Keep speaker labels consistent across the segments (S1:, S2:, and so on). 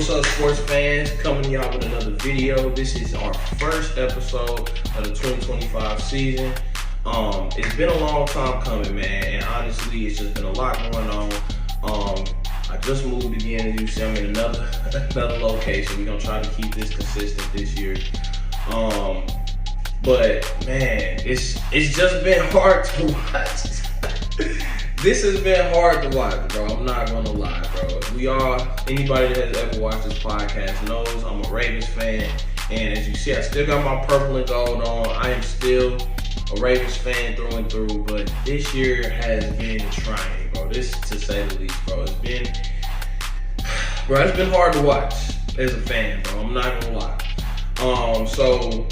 S1: What's up, sports fans? Coming to y'all with another video. This is our first episode of the 2025 season. It's been a long time coming, man, and honestly, it's just been a lot going on. I just moved again, as you see, I'm in another location. We're gonna try to keep this consistent this year. But man, it's just been hard to watch. This has been hard to watch, bro. I'm not gonna lie, bro. Anybody that has ever watched this podcast knows I'm a Ravens fan. And as you see, I still got my purple and gold on. I am still a Ravens fan through and through. But this year has been trying, bro. This, to say the least, bro. It's been hard to watch as a fan, bro. I'm not gonna lie. So,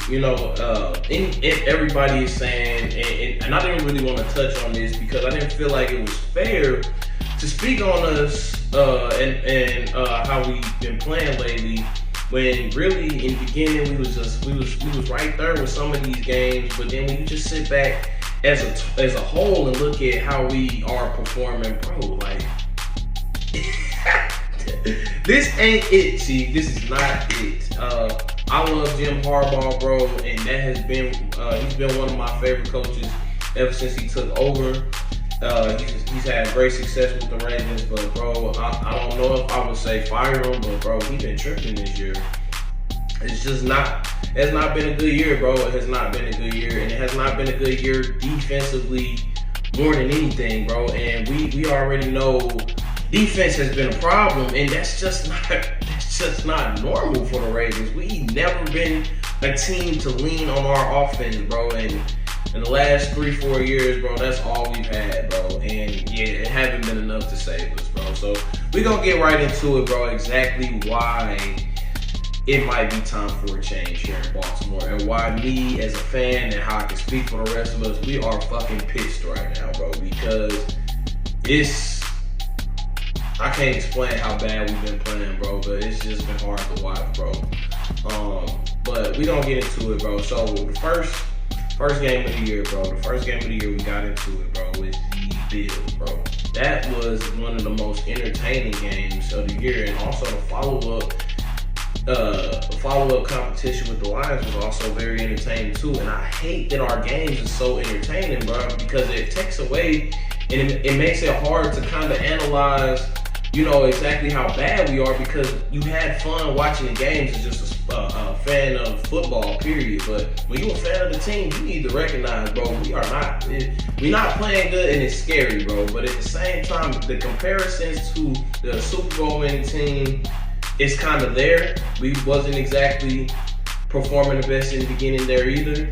S1: you know, everybody is saying, and I didn't really want to touch on this because I didn't feel like it was fair to speak on us and how we've been playing lately. When really in the beginning we was right there with some of these games, but then when you just sit back as a whole and look at how we are performing, bro, like this ain't it. See, this is not it. I love Jim Harbaugh, bro, and that has been he's been one of my favorite coaches ever since he took over. He's had great success with the Ravens, but bro, I don't know if I would say fire him, but bro, he's been tripping this year. It's not been a good year, bro. It has not been a good year, and it has not been a good year defensively more than anything, bro. And we already know defense has been a problem, and that's just not normal for the Ravens. We never been a team to lean on our offense, bro. And in the last 3-4 years, bro, that's all we've had, bro. And yeah, it haven't been enough to save us, bro. So we're gonna get right into it, bro. Exactly why it might be time for a change here in Baltimore, and why me as a fan and how I can speak for the rest of us, we are fucking pissed right now, bro. Because I can't explain how bad we've been playing, bro, but it's just been hard to watch, bro. But we gonna get into it, bro. So the first game of the year, bro. The first game of the year we got into it, bro, with the Bills, bro. That was one of the most entertaining games of the year, and also the follow-up competition with the Lions was also very entertaining too. And I hate that our games are so entertaining, bro, because it takes away and it makes it hard to kind of analyze, you know, exactly how bad we are, because you had fun watching the games as just a fan of football, period. But when you're a fan of the team, you need to recognize, bro, we're not playing good, and it's scary, bro. But at the same time, the comparisons to the Super Bowl winning team is kind of there. We wasn't exactly performing the best in the beginning there either.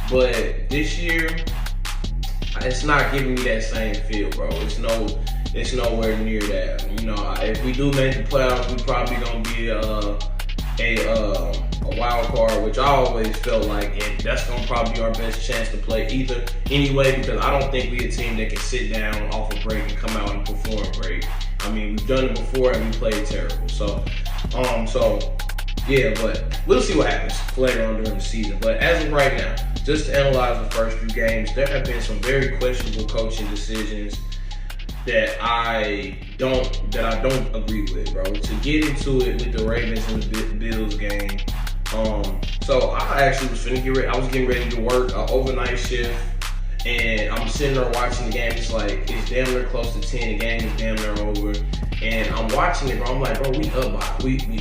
S1: But this year, it's not giving me that same feel, bro. It's nowhere near that. You know, if we do make the playoffs, we probably gonna be a wild card, which I always felt like, and that's gonna probably be our best chance to play either anyway, because I don't think we a team that can sit down off a break and come out and perform great. I mean, we've done it before and we played terrible. So yeah, but we'll see what happens later on during the season. But as of right now, just to analyze the first few games, there have been some very questionable coaching decisions that I don't agree with, bro. To get into it with the Ravens and the Bills game, so I actually was getting ready to work an overnight shift, and I'm sitting there watching the game. It's damn near close to 10. The game is damn near over, and I'm watching it, bro. I'm like, bro, we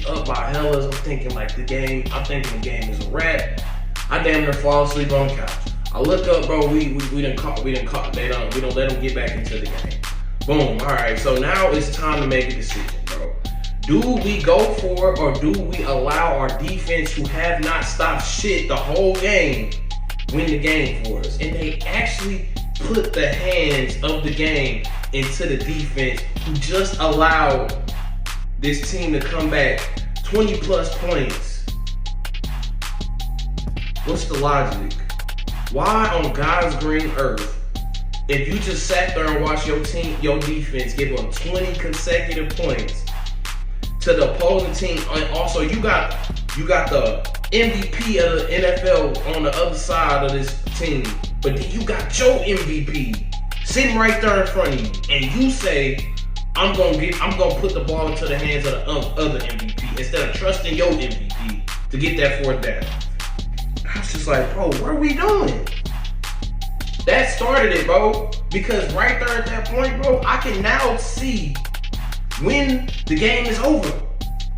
S1: up by hellas. I'm thinking the game is a wrap. I damn near fall asleep on the couch. I look up, bro. We didn't call. We don't let them get back into the game. Boom. All right. So now it's time to make a decision, bro. Do we go for it, or do we allow our defense, who have not stopped shit the whole game, win the game for us? And they actually put the hands of the game into the defense, who just allowed this team to come back 20 plus points. What's the logic? Why on God's green earth, if you just sat there and watched your defense give up 20 consecutive points to the opposing team, and also you got the MVP of the NFL on the other side of this team, but then you got your MVP sitting right there in front of you, and you say, I'm gonna put the ball into the hands of the other MVP instead of trusting your MVP to get that fourth down. I was just like, bro, what are we doing? That started it, bro. Because right there at that point, bro, I can now see when the game is over.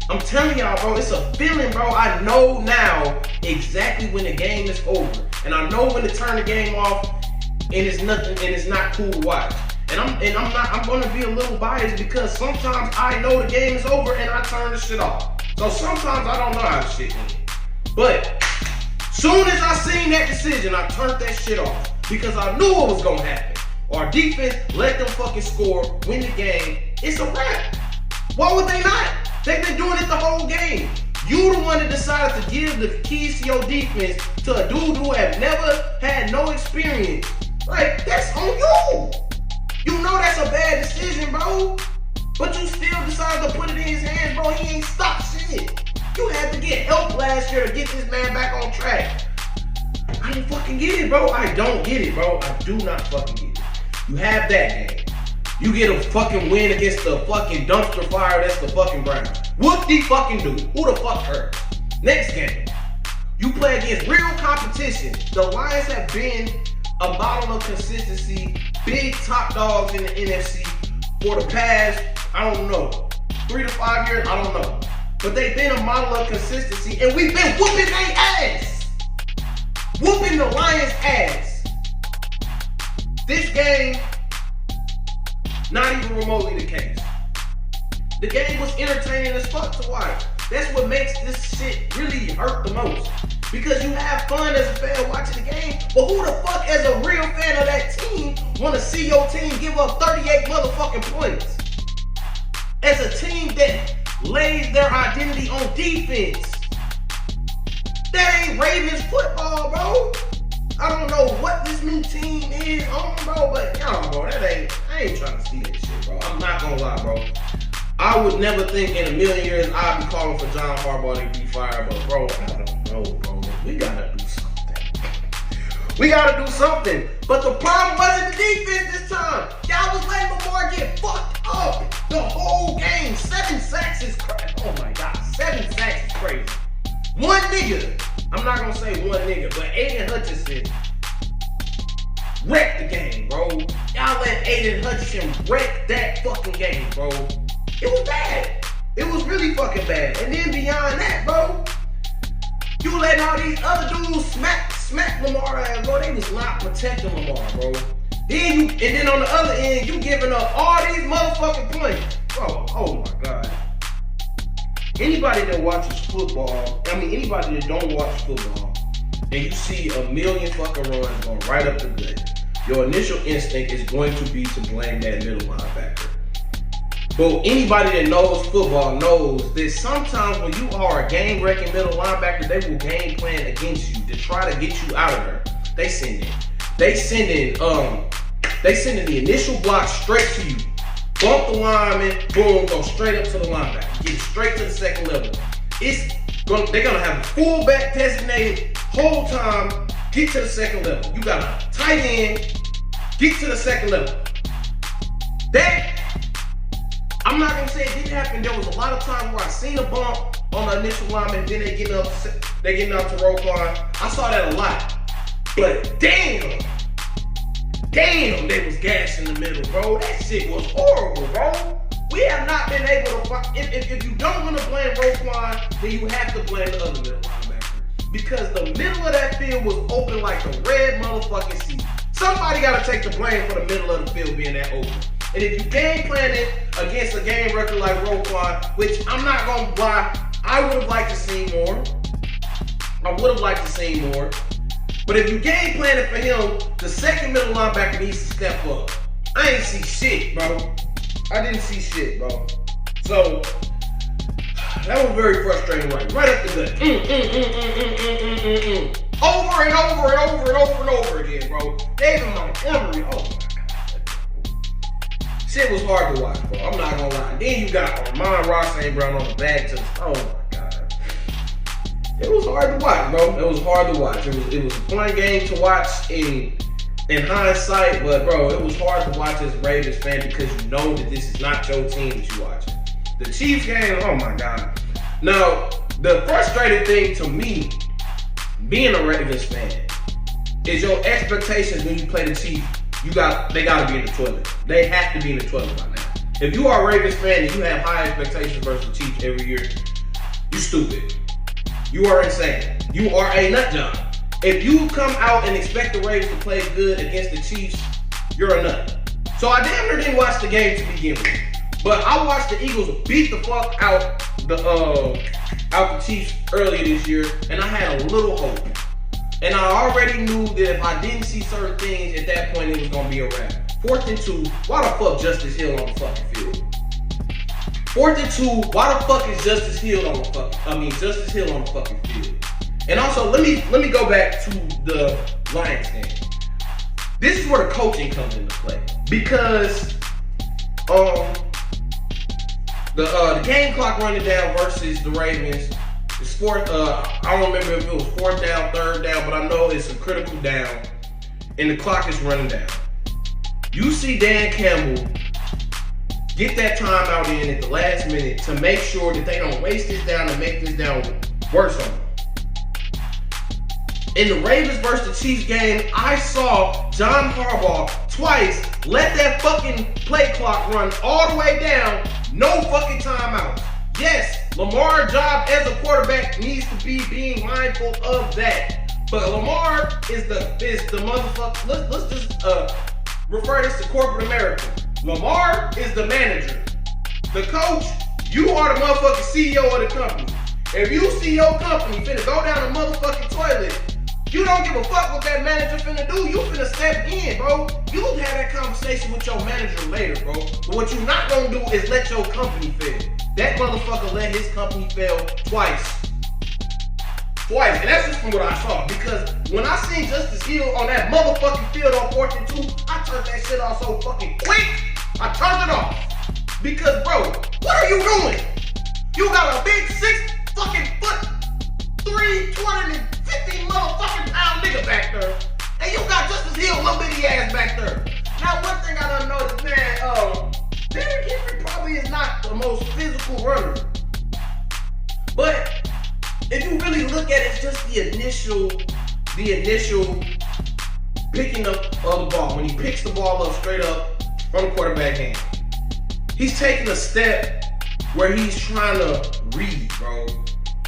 S1: I'm telling y'all, bro, it's a feeling, bro. I know now exactly when the game is over. And I know when to turn the game off and it's nothing and it's not cool to watch. I'm gonna be a little biased because sometimes I know the game is over and I turn the shit off. So sometimes I don't know how the shit ends. But soon as I seen that decision, I turned that shit off. Because I knew what was gonna happen. Our defense let them fucking score, win the game. It's a wrap. Why would they not? They've been doing it the whole game. You the one that decided to give the keys to your defense to a dude who have never had no experience. Like, that's on you. You know that's a bad decision, bro. But you still decided to put it in his hands, bro. He ain't stopped shit. You had to get help last year to get this man back on track. I don't fucking get it, bro. I don't get it, bro. I do not fucking get it. You have that game. You get a fucking win against the fucking dumpster fire that's the fucking Browns. What the fucking do? Who the fuck hurt? Next game. You play against real competition. The Lions have been a model of consistency, big top dogs in the NFC for the past, I don't know, 3 to 5 years, I don't know. But they've been a model of consistency, and we've been whooping their ass. Whooping the Lions' ass. This game, not even remotely the case. The game was entertaining as fuck to watch. That's what makes this shit really hurt the most. Because you have fun as a fan watching the game, but who the fuck as a real fan of that team want to see your team give up 38 motherfucking points? As a team that lays their identity on defense. That ain't Ravens football, bro. I don't know what this new team is on, bro, but y'all, bro, I ain't trying to see that shit, bro. I'm not gonna lie, bro. I would never think in a million years I'd be calling for John Harbaugh to be fired, but bro, I don't know, bro. We gotta do something. We gotta do something. But the problem wasn't the defense this time. Y'all was letting Lamar get fucked up the whole game. 7 sacks is crazy. Oh my God, 7 sacks is crazy. One nigga, I'm not gonna say one nigga, but Aiden Hutchinson wrecked the game, bro. Y'all let Aiden Hutchinson wreck that fucking game, bro. It was bad. It was really fucking bad. And then beyond that, bro, you letting all these other dudes smack Lamar ass, bro. They was not protecting Lamar, bro. And then on the other end, you giving up all these motherfucking points. Bro, oh my God. Anybody that watches football, anybody that don't watch football, and you see a million fucking runs going right up the gut, your initial instinct is going to be to blame that middle linebacker. But anybody that knows football knows that sometimes when you are a game-wrecking middle linebacker, they will game plan against you to try to get you out of there. They send the initial block straight to you. Bump the lineman, boom, go straight up to the linebacker. Get straight to the second level. They're gonna have a fullback designated whole time. Get to the second level. You got a tight end. Get to the second level. That, I'm not gonna say it didn't happen. There was a lot of times where I seen a bump on the initial lineman, then they getting out to Roquan. I saw that a lot. But damn, they was gas in the middle, bro. That shit was horrible, bro. We have not been able to find. If you don't want to blame Roquan, then you have to blame the other middle linebacker. Because the middle of that field was open like a red motherfucking sea. Somebody got to take the blame for the middle of the field being that open. And if you game plan it against a game record like Roquan, which I'm not going to lie, I would have liked to see more. But if you game plan it for him, the second middle linebacker needs to step up. I ain't see shit, bro. I didn't see shit, bro. So, that was very frustrating, right up the gut. Over and over and over and over and over again, bro. David Montgomery, oh my God. Shit was hard to watch, bro. I'm not gonna lie. Then you got Amon-Ra St. Brown on the back to the, oh my God. It was hard to watch, bro. It was hard to watch. It was a fun game to watch, and in hindsight, but bro, it was hard to watch as a Ravens fan because you know that this is not your team that you watching. The Chiefs game, oh my God. Now, the frustrating thing to me, being a Ravens fan, is your expectations when you play the Chiefs. They gotta be in the toilet. They have to be in the toilet by now. If you are a Ravens fan and you have high expectations versus the Chiefs every year, you stupid. You are insane. You are a nut job. If you come out and expect the Ravens to play good against the Chiefs, you're a nut. So I damn near didn't watch the game to begin with. But I watched the Eagles beat the fuck out the Chiefs earlier this year, and I had a little hope. And I already knew that if I didn't see certain things at that point, it was gonna be a wrap. 4th and 2, why the fuck Justice Hill on the fucking field? 4th and 2, why the fuck is Justice Hill on the fucking field? And also, let me go back to the Lions game. This is where the coaching comes into play because the game clock running down versus the Ravens. It's fourth. I don't remember if it was 4th down, 3rd down, but I know it's a critical down, and the clock is running down. You see Dan Campbell get that timeout in at the last minute to make sure that they don't waste this down and make this down worse on them. In the Ravens versus the Chiefs game, I saw John Harbaugh twice let that fucking play clock run all the way down, no fucking timeout. Yes, Lamar's job as a quarterback needs to be being mindful of that. But Lamar is the motherfucker. Let's just refer this to corporate America. Lamar is the manager. The coach, you are the motherfucking CEO of the company. If you see your company finna go down the motherfucking toilet, you don't give a fuck what that manager finna do. You finna step in, bro. You have that conversation with your manager later, bro. But what you're not gonna do is let your company fail. That motherfucker let his company fail twice. And that's just from what I saw. Because when I seen Justice Hill on that motherfucking field on 4th and 2, I turned that shit off so fucking quick. I turned it off. Because, bro, what are you doing? You got a big 6'3", 250 motherfucking pound nigga back there. And you got Justice Hill, little bitty ass back there. Now, one thing I done noticed, man, Derrick Henry probably is not the most physical runner. But if you really look at it, it's just the initial picking up of the ball. When he picks the ball up straight up from the quarterback hand, he's taking a step where he's trying to read, bro.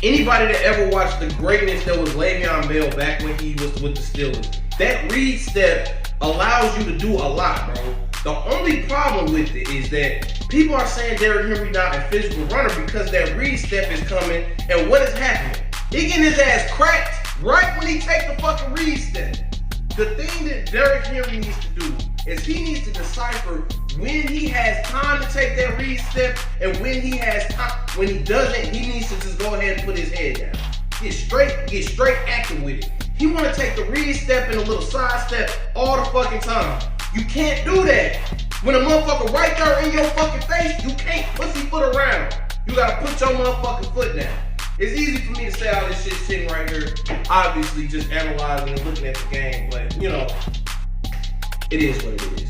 S1: Anybody that ever watched the greatness that was Le'Veon Bell back when he was with the Steelers, that read step allows you to do a lot, bro. The only problem with it is that people are saying Derrick Henry not a physical runner because that read step is coming, and what is happening? He getting his ass cracked right when he takes the fucking read step. The thing that Derrick Henry needs to do is he needs to decipher when he has time to take that read step and when he has time. When he doesn't, he needs to just go ahead and put his head down. Get straight active with it. He want to take the read step and a little side step all the fucking time. You can't do that. When a motherfucker right there in your fucking face, you can't pussyfoot around. You gotta put your motherfucking foot down. It's easy for me to say all this shit sitting right here, obviously just analyzing and looking at the game, but you know, it is what it is.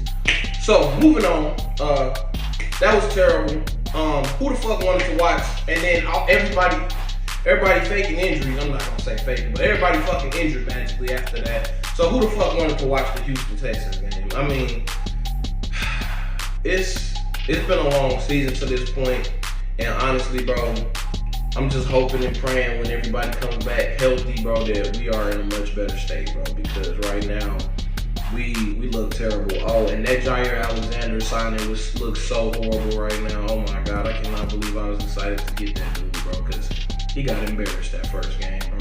S1: So moving on, that was terrible. Who the fuck wanted to watch? And then everybody faking injuries. I'm not gonna say faking, but everybody fucking injured magically after that. So who the fuck wanted to watch the Houston Texans game? I mean, it's been a long season to this point, and honestly, bro, I'm just hoping and praying when everybody comes back healthy, bro, that we are in a much better state, bro. Because right now, we look terrible. Oh, and that Jair Alexander signing looks so horrible right now. Oh my God, I cannot believe I was excited to get that dude, bro, because he got embarrassed that first game, bro.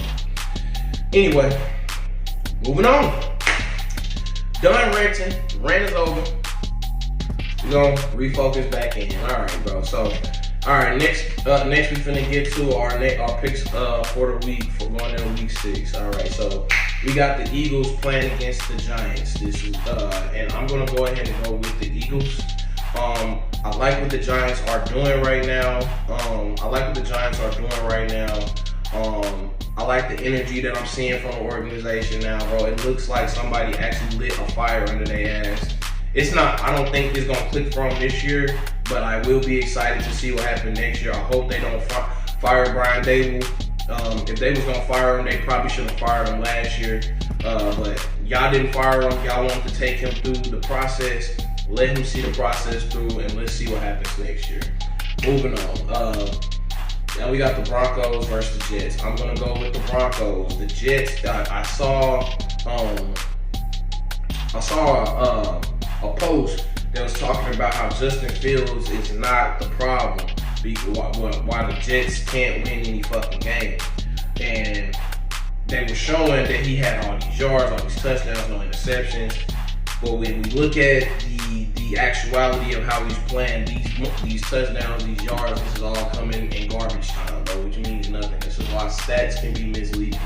S1: Anyway, moving on. Done ranting. Rant is over. We're gonna refocus back in. All right, bro. So, all right. Next we finna get to our picks for the week for going into week 6. All right. So we got the Eagles playing against the Giants this week, and I'm gonna go ahead and go with the Eagles. I like what the Giants are doing right now. I like the energy that I'm seeing from the organization now, bro. It looks like somebody actually lit a fire under their ass. It's not, I don't think it's gonna click for them this year, but I will be excited to see what happens next year. I hope they don't fire Brian Dable. If they was gonna fire him, they probably should have fired him last year. But y'all didn't fire him. Y'all wanted to take him through the process. Let him see the process through, and let's see what happens next year. Moving on. Now we got the Broncos versus the Jets. I'm gonna go with the Broncos. The Jets. I saw a post that was talking about how Justin Fields is not the problem. Why the Jets can't win any fucking game. And they were showing that he had all these yards, all these touchdowns, no interceptions. But when we look at the actuality of how he's playing, these touchdowns, these yards, this is all coming in garbage time, bro, which means nothing. This is why stats can be misleading,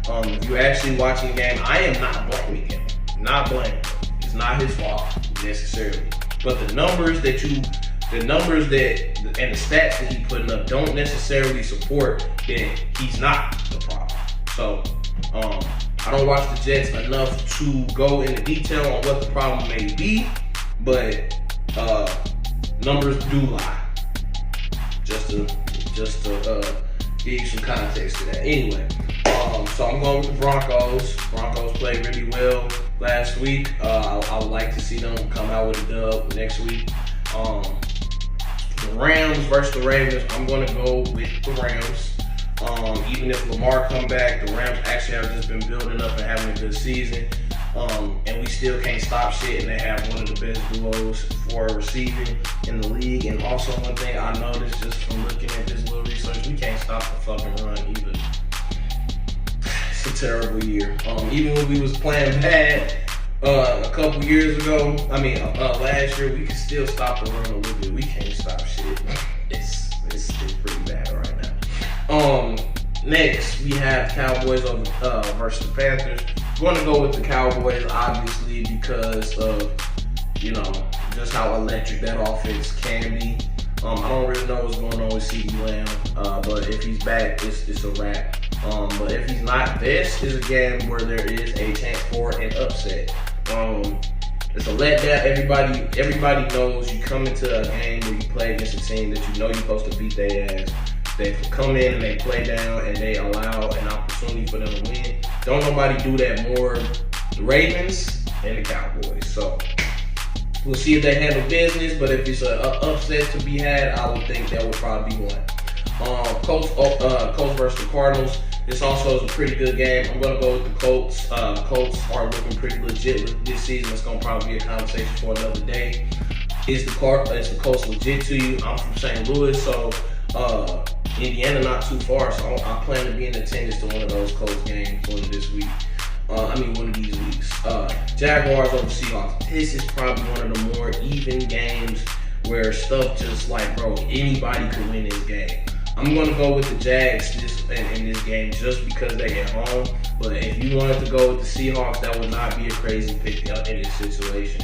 S1: bro. If you're actually watching the game, I am not blaming him. Not blaming him. It's not his fault necessarily. But the numbers and the stats that he's putting up don't necessarily support that he's not the problem. So I don't watch the Jets enough to go into detail on what the problem may be, but numbers do lie. Just to give you some context to that. Anyway, so I'm going with the Broncos. Broncos played really well last week. I would like to see them come out with a dub next week. The Rams versus the Ravens, I'm going to go with the Rams. Even if Lamar come back, the Rams actually have just been building up and having a good season. And we still can't stop shit, and they have one of the best duos for receiving in the league. And also one thing I noticed just from looking at this little research, we can't stop the fucking run either. It's a terrible year. Even when we was playing bad a couple years ago, last year, we could still stop the run a little bit. We can't stop shit. It's pretty bad right now. Next, we have Cowboys versus the Panthers. I'm going to go with the Cowboys, obviously, because of, just how electric that offense can be. I don't really know what's going on with CeeDee Lamb, but if he's back, it's a wrap. But if he's not, this is a game where there is a chance for an upset. It's a letdown. Everybody knows you come into a game where you play against a team that you know you're supposed to beat their ass. They come in and they play down and they allow an opportunity for them to win. Don't nobody do that more. The Ravens and the Cowboys. So we'll see if they handle business. But if it's an upset to be had, I would think that would probably be one. Colts versus the Cardinals. This also is a pretty good game. I'm gonna go with the Colts. Colts are looking pretty legit this season. It's gonna probably be a conversation for another day. Is the Colts legit to you? I'm from St. Louis, so Indiana not too far, so I plan to be in attendance to one of those Colts games one of these weeks. Jaguars over Seahawks. This is probably one of the more even games where stuff just like, bro, anybody could win this game. I'm going to go with the Jags in this game just because they at home. But if you wanted to go with the Seahawks, that would not be a crazy pick in this situation.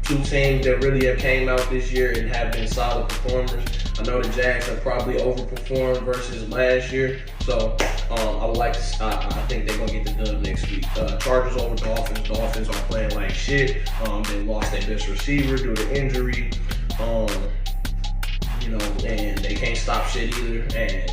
S1: Two teams that really have came out this year and have been solid performers. I know the Jags have probably overperformed versus last year, so I think they're gonna get the dub next week. Chargers over Dolphins. Dolphins are playing like shit. They lost their best receiver due to injury. And they can't stop shit either. And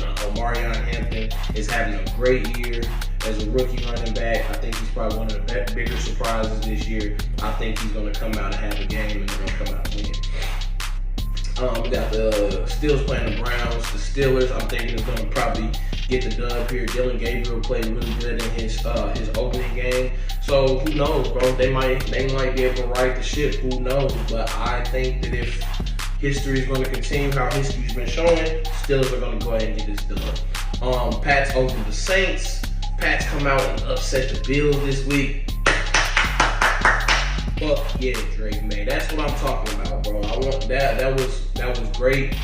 S1: Omarion Hampton is having a great year as a rookie running back. I think he's probably one of the bigger surprises this year. I think he's going to come out and have a game, and they're going to come out and win. We got the Steelers playing the Browns. The Steelers, I'm thinking, is going to probably get the dub here. Dylan Gabriel played really good in his opening game. So who knows, bro? They might be able to right the ship. Who knows? But I think that if history is going to continue how history's been showing, Steelers are going to go ahead and get this done. Pats over the Saints. Pats come out and upset the Bills this week. Fuck yeah, Drake, man. That's what I'm talking about, bro. I want that. That was great.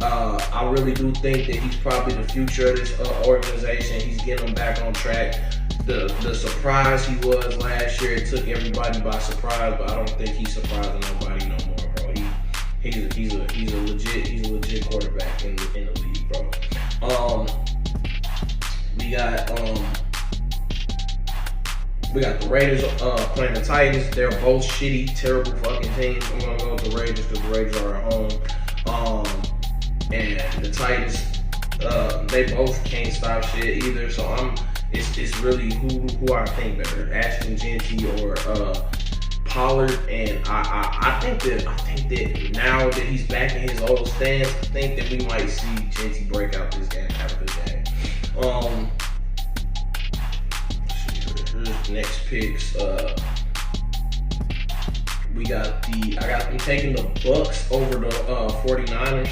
S1: I really do think that he's probably the future of this organization. He's getting them back on track. The surprise he was last year, it took everybody by surprise, but I don't think he's surprising nobody no more, bro. He's a legit quarterback in the league, bro. We got the Raiders playing the Titans. They're both shitty, terrible fucking teams. I'm gonna go with the Raiders because the Raiders are at home. And the Titans, they both can't stop shit either. So it's really who I think better, Ashton Jeanty or Pollard. And I think that now that he's back in his old stance, I think that we might see Jeanty break out this game, have a good game. Here's the next picks. I'm taking the Bucks over the 49ers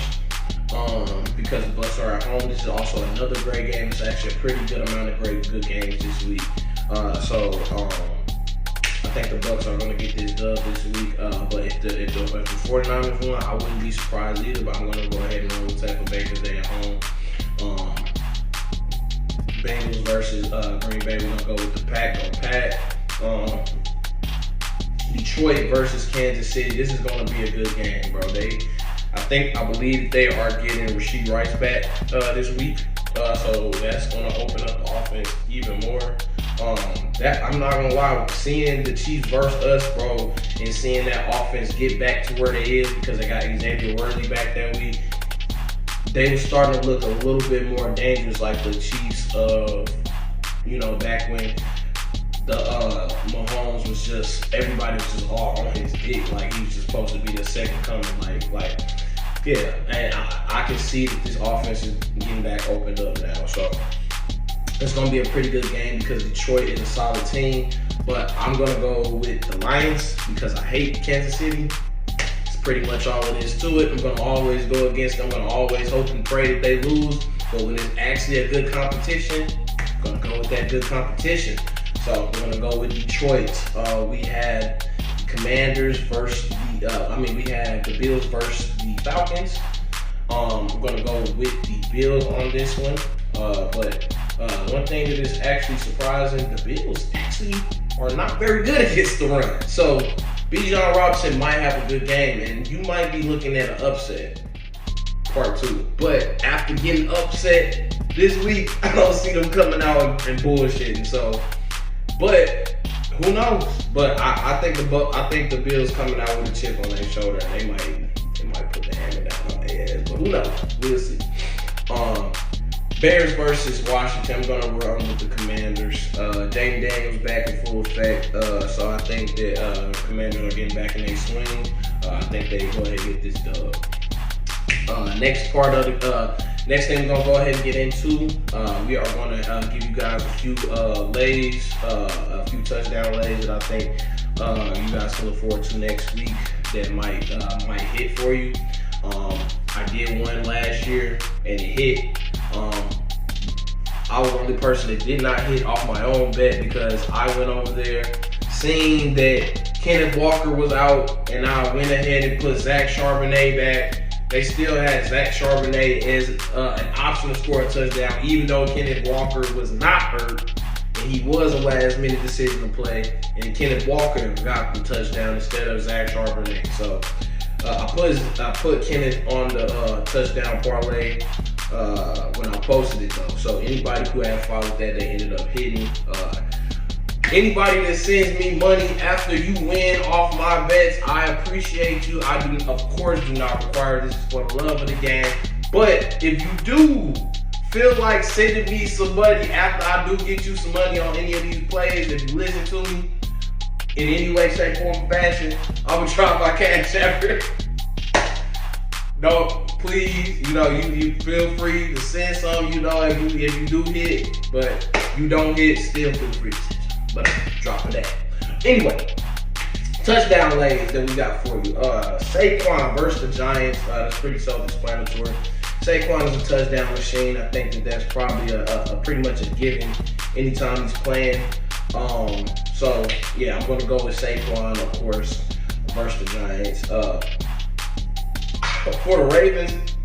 S1: because the Bucks are at home. This is also another great game. It's actually a pretty good amount of good games this week. So I think the Bucks are going to get this dub this week. But if the 49ers win, I wouldn't be surprised either. But I'm going to go ahead and run with Tampa Bay because they're at home. Bengals versus Green Bay. We're gonna go with the Pack on Pack. Detroit versus Kansas City. This is gonna be a good game, bro. I believe they are getting Rashee Rice back this week. So that's gonna open up the offense even more. I'm not gonna lie, seeing the Chiefs versus us, bro, and seeing that offense get back to where they is because they got Xavier Worthy back that week. They were starting to look a little bit more dangerous, like the Chiefs of, back when the Mahomes was just, everybody was just all on his dick, like he was just supposed to be the second coming, yeah. And I can see that this offense is getting back opened up now, so it's gonna be a pretty good game because Detroit is a solid team. But I'm gonna go with the Lions because I hate Kansas City. Pretty much all it is to it. I'm going to always go against them. I'm going to always hope and pray that they lose. But when it's actually a good competition, I'm going to go with that good competition. So we're going to go with Detroit. We had the Commanders versus we had the Bills versus the Falcons. I'm going to go with the Bills on this one. But one thing that is actually surprising, the Bills actually are not very good against the run. So Bijan Robinson might have a good game, and you might be looking at an upset, part 2. But after getting upset this week, I don't see them coming out and bullshitting. So, but who knows? But I think the Bills coming out with a chip on their shoulder, and they might put the hammer down on their ass. But who knows? We'll see. Bears versus Washington. I'm going to run with the Commanders. Jaden Daniels back in full effect. So I think that Commanders are getting back in their swing. I think they go ahead and get this dub. Next thing we're going to go ahead and get into, we are going to give you guys a few lays, a few touchdown lays that I think you guys can look forward to next week that might hit for you. I did one last year and it hit. I was the only person that did not hit off my own bet because I went over there seeing that Kenneth Walker was out, and I went ahead and put Zach Charbonnet back. They still had Zach Charbonnet as an option to score a touchdown, even though Kenneth Walker was not hurt, and he was a last-minute decision to play, and Kenneth Walker got the touchdown instead of Zach Charbonnet. So I put Kenneth on the touchdown parlay when I posted it though. So anybody who had followed that, they ended up hitting. Anybody that sends me money after you win off my bets, I appreciate you. I do, of course, do not require this for the love of the game. But if you do feel like sending me some money after I do get you some money on any of these plays, if you listen to me in any way, shape, form, or fashion, I'm gonna try my cash after. No, please, you feel free to send some, if you do hit, but you don't hit, still feel free to send some. But drop it that. Anyway, touchdown lays that we got for you. Saquon versus the Giants. That's pretty self-explanatory. Saquon is a touchdown machine. I think that's probably a pretty much a given anytime he's playing. So yeah, I'm gonna go with Saquon, of course, versus the Giants. For the Ravens,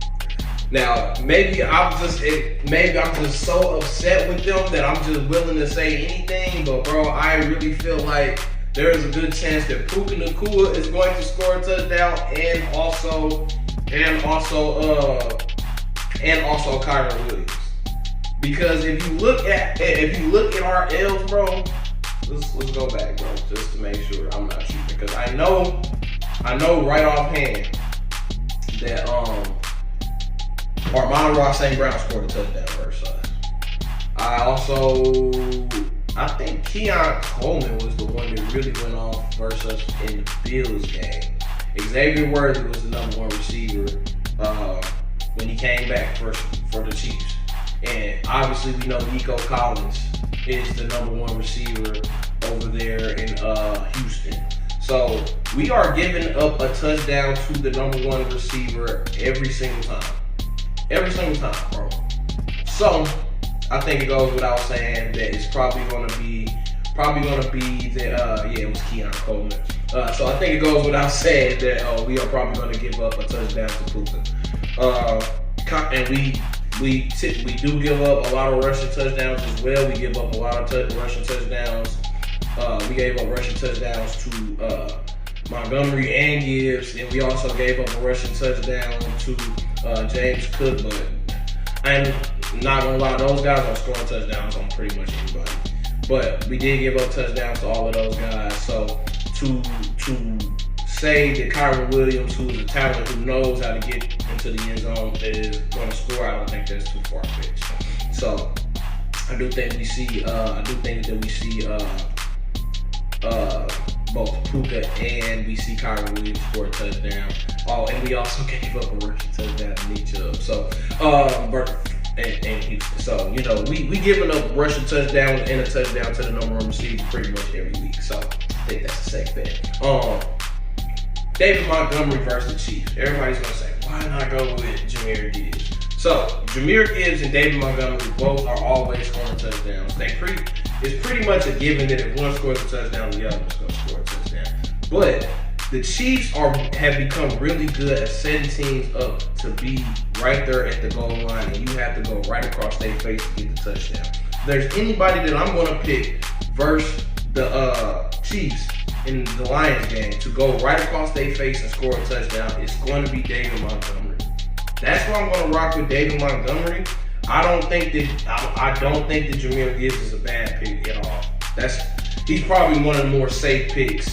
S1: now maybe I'm just so upset with them that I'm just willing to say anything. But bro, I really feel like there is a good chance that Puka Nacua is going to score a touchdown, and also Kyron Williams. Because if you look at our L's, bro, let's go back, bro, just to make sure I'm not cheating. Because I know right offhand that Amon-Ra St. Brown scored a touchdown versus us. I think Keon Coleman was the one that really went off versus us in the Bills game. Xavier Worthy was the number one receiver when he came back for the Chiefs. And obviously we know Nico Collins is the number one receiver over there in Houston. So we are giving up a touchdown to the number one receiver every single time. Every single time, bro. So I think it goes without saying that it's probably gonna be it was Keon Coleman. So I think it goes without saying that we are probably gonna give up a touchdown to Puka. And we do give up a lot of rushing touchdowns as well. We give up a lot of rushing touchdowns. We gave up rushing touchdowns to Montgomery and Gibbs, and we also gave up a rushing touchdown to James Cook. But I'm not gonna lie, those guys are scoring touchdowns on pretty much anybody. But we did give up touchdowns to all of those guys. So to say that Kyron Williams, who is a talent, who knows how to get into the end zone, is going to score, I don't think that's too far-fetched. So I do think that we see both Puka and we see Kyron Williams score a touchdown. Oh, and we also gave up a rushing touchdown to Nick Chubb. So and Houston. So we giving up rushing touchdowns and a touchdown to the number one receiver pretty much every week. So I think that's a safe bet. David Montgomery versus the Chiefs. Everybody's gonna say, why not go with Jahmyr Gibbs? So Jahmyr Gibbs and David Montgomery both are always scoring touchdowns. It's pretty much a given that if one scores a touchdown, the other one's gonna score a touchdown. But the Chiefs have become really good at setting teams up to be right there at the goal line, and you have to go right across their face to get the touchdown. If there's anybody that I'm gonna pick versus the Chiefs in the Lions game to go right across their face and score a touchdown, it's going to be David Montgomery. That's why I'm going to rock with David Montgomery. I don't think that Jahmyr Gibbs is a bad pick at all. He's probably one of the more safe picks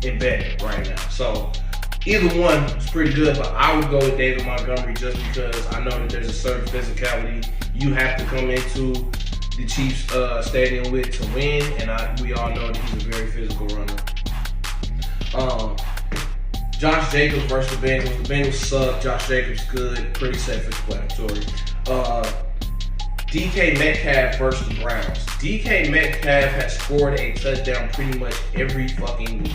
S1: in betting right now. So either one is pretty good, but I would go with David Montgomery just because I know that there's a certain physicality you have to come into the Chiefs stadium with to win, and we all know that he's a very physical runner. Josh Jacobs versus the Bengals. The Bengals suck. Josh Jacobs good, pretty self-explanatory. DK Metcalf versus the Browns. DK Metcalf has scored a touchdown pretty much every fucking week.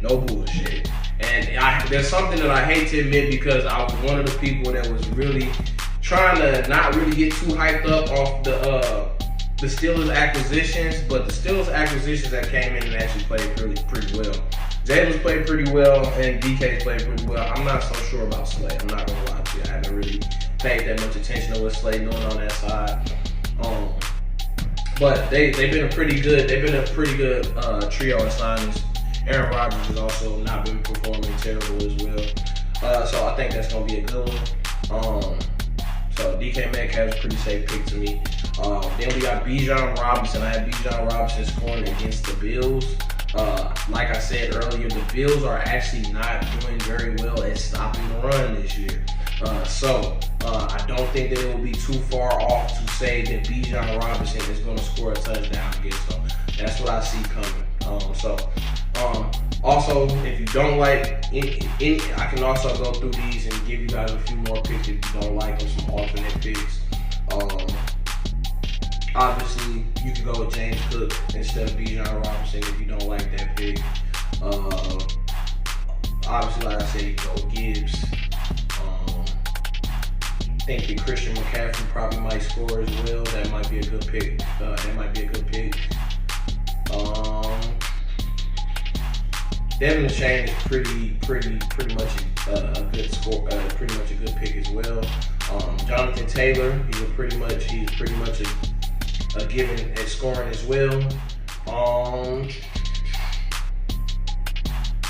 S1: No bullshit. And there's something that I hate to admit because I was one of the people that was really trying to not really get too hyped up off the Steelers acquisitions, but the Steelers acquisitions that came in and actually played pretty well. Jalen's played pretty well, and DK's played pretty well. I'm not so sure about Slay. I'm not gonna lie to you. I haven't really paid that much attention to what Slay doing on that side. But they've been a pretty good trio of signings. Aaron Rodgers has also not been performing terrible as well. So I think that's gonna be a good one. So DK Metcalf is a pretty safe pick to me. Then we got Bijan Robinson. I had Bijan Robinson scoring against the Bills. Like I said earlier, the Bills are actually not doing very well at stopping the run this year. So I don't think that it will be too far off to say that Bijan Robinson is going to score a touchdown against them. That's what I see coming. Also, if you don't like any, I can also go through these and give you guys a few more picks if you don't like them, some alternate picks. Obviously, you can go with James Cook instead of Bijan Robinson if you don't like that pick. Obviously, like I said, you can go with Gibbs. I think that Christian McCaffrey probably might score as well. That might be a good pick. Devin Shane is pretty much a good score, pretty much a good pick as well. Jonathan Taylor, he's pretty much a given at scoring as well.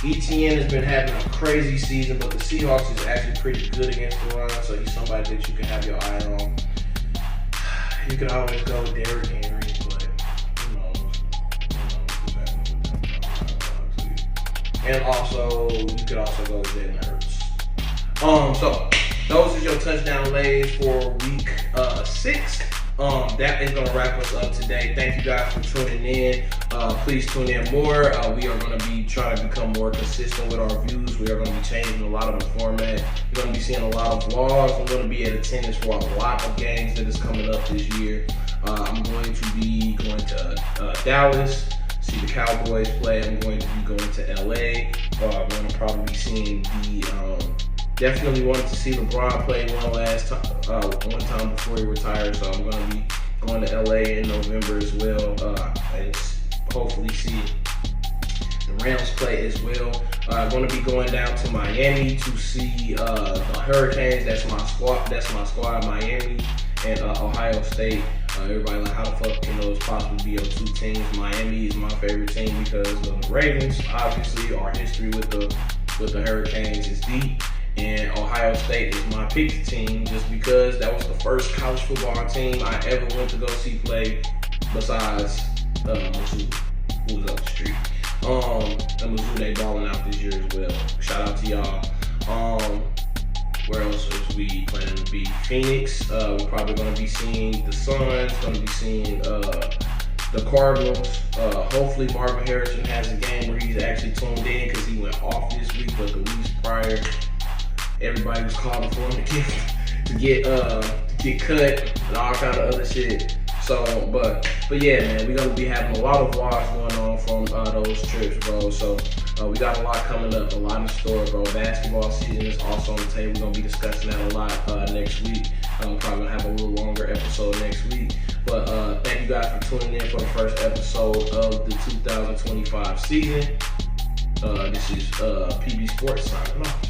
S1: ETN has been having a crazy season, but the Seahawks is actually pretty good against the run, so he's somebody that you can have your eye on. You can always go with Derrick Henry, but who knows what's happening with them. And also, you could also go with Jalen Hurts. So those are your touchdown lays for week 6. That is going to wrap us up today. Thank you guys for tuning in. Please tune in more. We are going to be trying to become more consistent with our views. We are going to be changing a lot of the format. You're going to be seeing a lot of vlogs. I'm going to be at attendance for a lot of games that is coming up this year. I'm going to be going to Dallas, see the Cowboys play. I'm going to be going to LA. I'm going to probably be seeing the definitely wanted to see LeBron play one time before he retired, so I'm going to be going to LA in November as well, and hopefully see the Rams play as well. I'm going to be going down to Miami to see the Hurricanes. That's my squad, Miami and Ohio State. Everybody like, how the fuck can those possibly be your two teams? Miami is my favorite team because of the Ravens. Obviously, our history with the Hurricanes is deep. And Ohio State is my pick team just because that was the first college football team I ever went to go see play besides Mizzou, who was up the street. And Mizzou, they balling out this year as well. Shout out to y'all. Where else is we planning to be? Phoenix. We're probably going to be seeing the Suns, going to be seeing the Cardinals. Hopefully Marvin Harrison has a game where he's actually tuned in because he went off this week, but the weeks prior, everybody was calling for him to get cut and all kind of other shit. So, but yeah, man, we're gonna be having a lot of vlogs going on from those trips, bro. So we got a lot coming up, a lot in store, bro. Basketball season is also on the table. We're gonna be discussing that a lot next week. We're probably gonna have a little longer episode next week. But thank you guys for tuning in for the first episode of the 2025 season. This is PB Sports signing off.